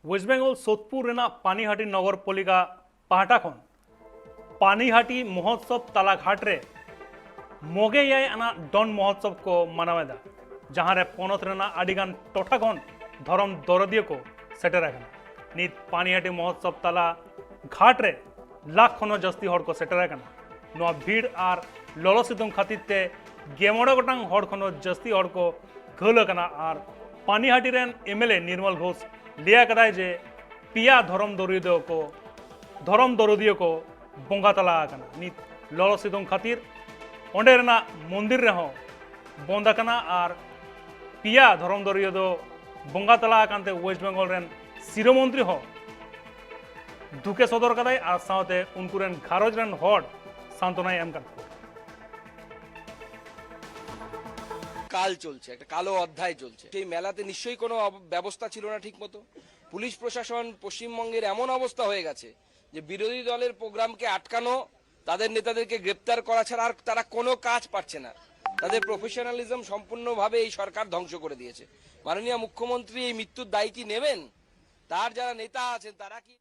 waste Bengal Sodpur Panihati नगर पालिका पाहटा खन पानीहाटी महोत्सव तालाघाट रे मोगे आना डन महोत्सव को मनावेदा जहाँ रे पोनत रेना आडिगान टोठा खन धरम दरदिया को सेटर नित पानीहाटी महोत्सव ताला घाट रे लाख खन जस्ती हड़ को सेटर नो भीड़ और ललो सितुंग खातिर ते गेमड़ गोटांग हड़ खन जस्ती हड़ को घल और पानीहाटी रेन एमएलए निर्मल घोष लिया कदाय जे पिया धरम दरदियो को बंगा तला नित ललो सितुंग खातिर ओंडे रेना मंदिर रे हो बंद और पिया धरम दरियो दो बंगा तला वेस्ट बेंगल रेन सिरोमंत्री हो दुखे सदर कदाय और साथे उनको रेन घारज रेन हड़ सांत्वनाय एम करते কাল চলছে একটা কালো অধ্যায় চলছে সেই মেলাতে নিশ্চয়ই কোনো ব্যবস্থা ছিল না ঠিকমতো পুলিশ প্রশাসন পশ্চিমবঙ্গের এমন অবস্থা হয়ে গেছে যে বিরোধী দলের প্রোগ্রামকে আটকানো তাদের নেতাদেরকে গ্রেফতার করা ছাড়া আর তারা কোনো কাজ পাচ্ছে না তাদের প্রফেশনালিজম সম্পূর্ণভাবে এই সরকার ধ্বংস করে দিয়েছে মাননীয় মুখ্যমন্ত্রী এই মৃত্যুর দায় কি নেবেন তার যারা নেতা আছেন তারা কি